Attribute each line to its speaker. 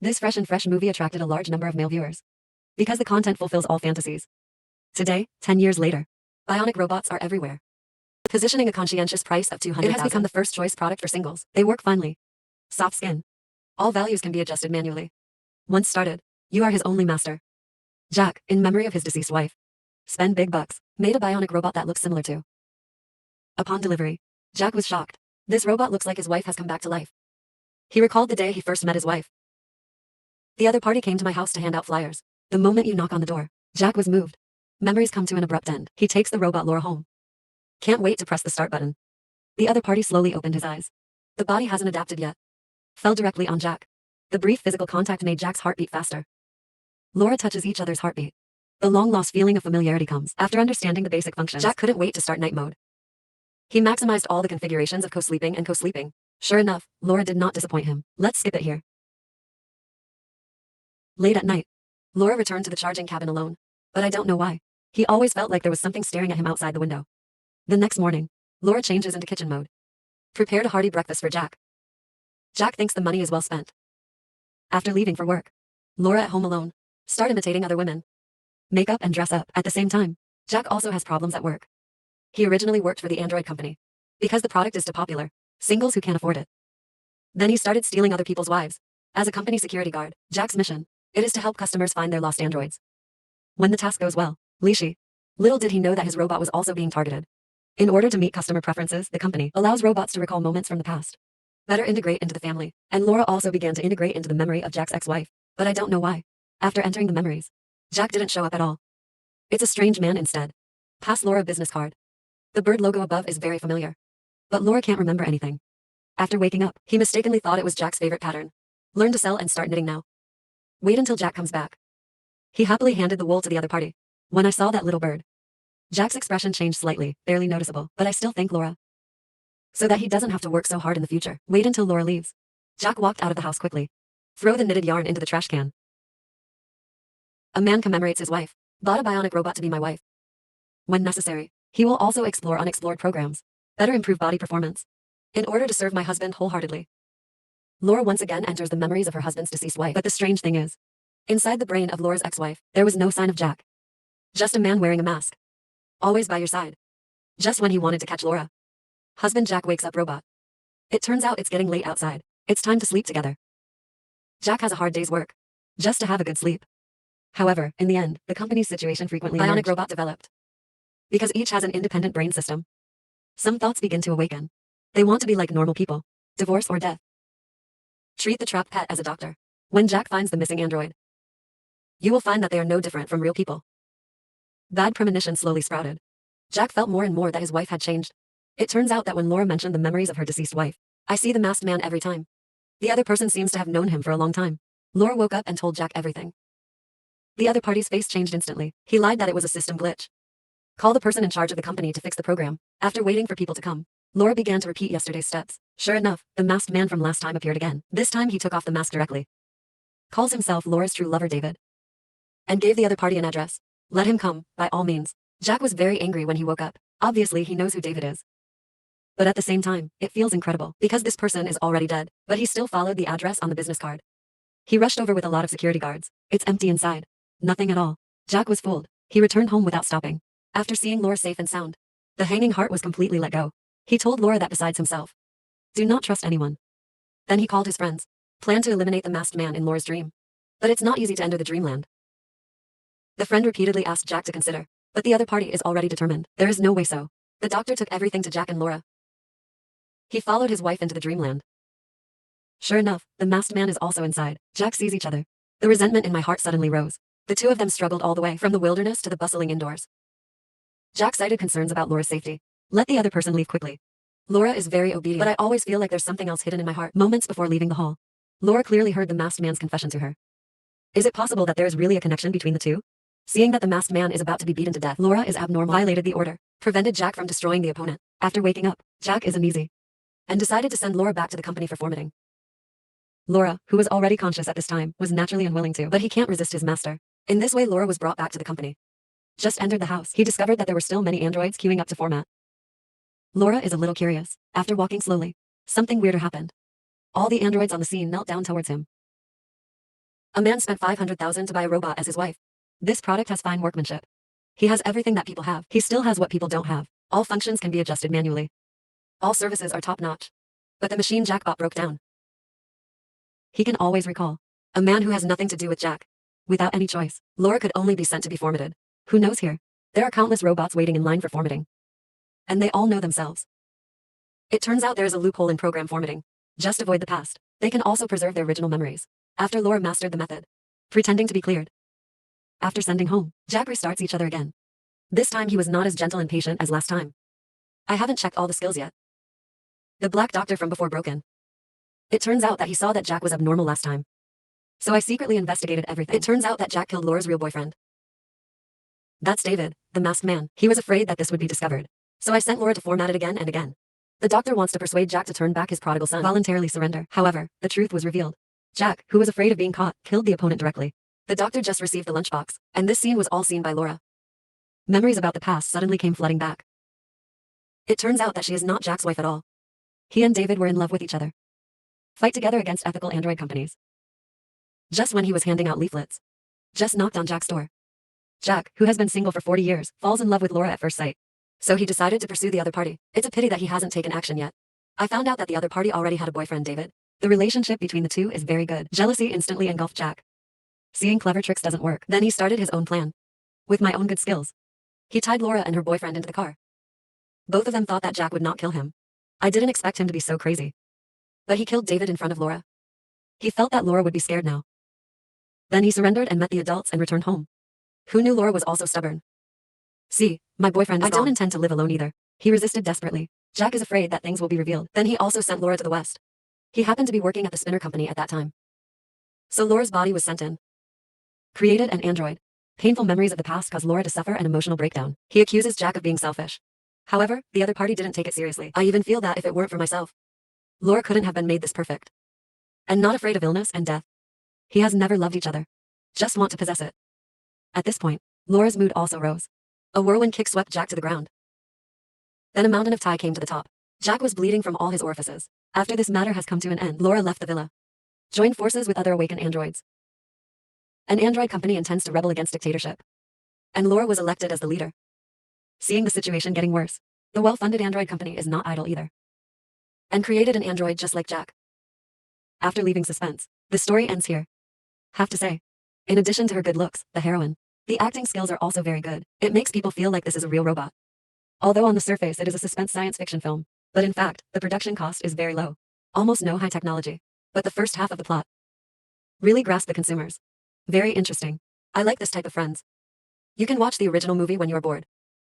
Speaker 1: This fresh movie attracted a large number of male viewers because the content fulfills all fantasies. Today, 10 years later, bionic robots are everywhere. Positioning a conscientious price of $200,000, it has become the first choice product for singles. They work finely. Soft skin. All values can be adjusted manually. Once started, you are his only master. Jack, in memory of his deceased wife, spend big bucks, made a bionic robot that looks similar to. Upon delivery, Jack was shocked. This robot looks like his wife has come back to life. He recalled the day he first met his wife. The other party came to my house to hand out flyers. The moment you knock on the door, Jack was moved. Memories come to an abrupt end. He takes the robot Laura home. Can't wait to press the start button. The other party slowly opened his eyes. The body hasn't adapted yet. Fell directly on Jack. The brief physical contact made Jack's heart beat faster. Laura touches each other's heartbeat. The long-lost feeling of familiarity comes after understanding the basic functions. Jack couldn't wait to start night mode. He maximized all the configurations of co-sleeping and co-sleeping. Sure enough, Laura did not disappoint him. Let's skip it here. Late at night, Laura returned to the charging cabin alone. But I don't know why. He always felt like there was something staring at him outside the window. The next morning, Laura changes into kitchen mode. Prepared a hearty breakfast for Jack. Jack thinks the money is well spent. After leaving for work, Laura at home alone, start imitating other women. Make up and dress up at the same time. Jack also has problems at work. He originally worked for the Android company. Because the product is too popular, singles who can't afford it. Then he started stealing other people's wives. As a company security guard, Jack's mission, it is to help customers find their lost androids. When the task goes well, Lishi. Little did he know that his robot was also being targeted. In order to meet customer preferences, the company allows robots to recall moments from the past. Better integrate into the family, and Laura also began to integrate into the memory of Jack's ex-wife, but I don't know why. After entering the memories, Jack didn't show up at all. It's a strange man instead. Pass Laura business card. The bird logo above is very familiar. But Laura can't remember anything. After waking up, he mistakenly thought it was Jack's favorite pattern. Learn to sell and start knitting now. Wait until Jack comes back. He happily handed the wool to the other party. When I saw that little bird, Jack's expression changed slightly, barely noticeable, but I still thank Laura. So that he doesn't have to work so hard in the future. Wait until Laura leaves. Jack walked out of the house quickly. Throw the knitted yarn into the trash can. A man commemorates his wife. Bought a bionic robot to be my wife. When necessary, he will also explore unexplored programs. Better improve body performance. In order to serve my husband wholeheartedly. Laura once again enters the memories of her husband's deceased wife. But the strange thing is, inside the brain of Laura's ex-wife, there was no sign of Jack. Just a man wearing a mask. Always by your side. Just when he wanted to catch Laura. Husband Jack wakes up robot. It turns out it's getting late outside. It's time to sleep together. Jack has a hard day's work. Just to have a good sleep. However, in the end, the company's situation frequently bionic robot developed. Because each has an independent brain system. Some thoughts begin to awaken. They want to be like normal people. Divorce or death. Treat the trapped pet as a doctor. When Jack finds the missing android, you will find that they are no different from real people. Bad premonition slowly sprouted. Jack felt more and more that his wife had changed. It turns out that when Laura mentioned the memories of her deceased wife, I see the masked man every time. The other person seems to have known him for a long time. Laura woke up and told Jack everything. The other party's face changed instantly. He lied that it was a system glitch. Call the person in charge of the company to fix the program. After waiting for people to come, Laura began to repeat yesterday's steps. Sure enough, the masked man from last time appeared again. This time he took off the mask directly. Calls himself Laura's true lover David. And gave the other party an address. Let him come, by all means. Jack was very angry when he woke up. Obviously he knows who David is. But at the same time, it feels incredible, because this person is already dead, but he still followed the address on the business card. He rushed over with a lot of security guards. It's empty inside. Nothing at all. Jack was fooled. He returned home without stopping. After seeing Laura safe and sound, the hanging heart was completely let go. He told Laura that besides himself, do not trust anyone. Then he called his friends, planned to eliminate the masked man in Laura's dream. But it's not easy to enter the dreamland. The friend repeatedly asked Jack to consider, but the other party is already determined. There is no way so. The doctor took everything to Jack and Laura. He followed his wife into the dreamland. Sure enough, the masked man is also inside. Jack sees each other. The resentment in my heart suddenly rose. The two of them struggled all the way from the wilderness to the bustling indoors. Jack cited concerns about Laura's safety. Let the other person leave quickly. Laura is very obedient, but I always feel like there's something else hidden in my heart. Moments before leaving the hall, Laura clearly heard the masked man's confession to her. Is it possible that there is really a connection between the two? Seeing that the masked man is about to be beaten to death, Laura is abnormal. Violated the order, prevented Jack from destroying the opponent. After waking up, Jack is uneasy and decided to send Laura back to the company for formatting. Laura, who was already conscious at this time, was naturally unwilling to, but he can't resist his master. In this way Laura was brought back to the company. Just entered the house, he discovered that there were still many androids queuing up to format. Laura is a little curious. After walking slowly, something weirder happened. All the androids on the scene knelt down towards him. A man spent $500,000 to buy a robot as his wife. This product has fine workmanship. He has everything that people have. He still has what people don't have. All functions can be adjusted manually. All services are top-notch. But the machine Jack bought broke down. He can always recall. A man who has nothing to do with Jack. Without any choice, Laura could only be sent to be formatted. Who knows here? There are countless robots waiting in line for formatting. And they all know themselves. It turns out there is a loophole in program formatting. Just avoid the past. They can also preserve their original memories. After Laura mastered the method, pretending to be cleared. After sending home, Jack restarts each other again. This time he was not as gentle and patient as last time. I haven't checked all the skills yet. The black doctor from before broke in. It turns out that he saw that Jack was abnormal last time. So I secretly investigated everything. It turns out that Jack killed Laura's real boyfriend. That's David, the masked man. He was afraid that this would be discovered. So I sent Laura to format it again and again. The doctor wants to persuade Jack to turn back his prodigal son, voluntarily surrender. However, the truth was revealed. Jack, who was afraid of being caught, killed the opponent directly. The doctor just received the lunchbox, and this scene was all seen by Laura. Memories about the past suddenly came flooding back. It turns out that she is not Jack's wife at all. He and David were in love with each other. Fight together against ethical android companies. Just when he was handing out leaflets, just knocked on Jack's door. Jack, who has been single for 40 years, falls in love with Laura at first sight. So he decided to pursue the other party. It's a pity that he hasn't taken action yet. I found out that the other party already had a boyfriend, David. The relationship between the two is very good. Jealousy instantly engulfed Jack. Seeing clever tricks doesn't work. Then he started his own plan. With my own good skills. He tied Laura and her boyfriend into the car. Both of them thought that Jack would not kill him. I didn't expect him to be so crazy. But he killed David in front of Laura. He felt that Laura would be scared now. Then he surrendered and met the adults and returned home. Who knew Laura was also stubborn? See, my boyfriend is gone. I don't intend to live alone either. He resisted desperately. Jack is afraid that things will be revealed. Then he also sent Laura to the West. He happened to be working at the spinner company at that time. So Laura's body was sent in. Created an android. Painful memories of the past caused Laura to suffer an emotional breakdown. He accuses Jack of being selfish. However, the other party didn't take it seriously. I even feel that if it weren't for myself, Laura couldn't have been made this perfect. And not afraid of illness and death. He has never loved each other. Just want to possess it. At this point, Laura's mood also rose. A whirlwind kick swept Jack to the ground. Then a mountain of Thai came to the top. Jack was bleeding from all his orifices. After this matter has come to an end, Laura left the villa. Joined forces with other awakened androids. An android company intends to rebel against dictatorship. And Laura was elected as the leader. Seeing the situation getting worse, the well-funded android company is not idle either. And created an android just like Jack. After leaving suspense, the story ends here. Have to say, in addition to her good looks, the heroine, the acting skills are also very good. It makes people feel like this is a real robot. Although on the surface it is a suspense science fiction film, but in fact, the production cost is very low. Almost no high technology. But the first half of the plot really grasped the consumers. Very interesting. I like this type of Friends. You can watch the original movie when you are bored.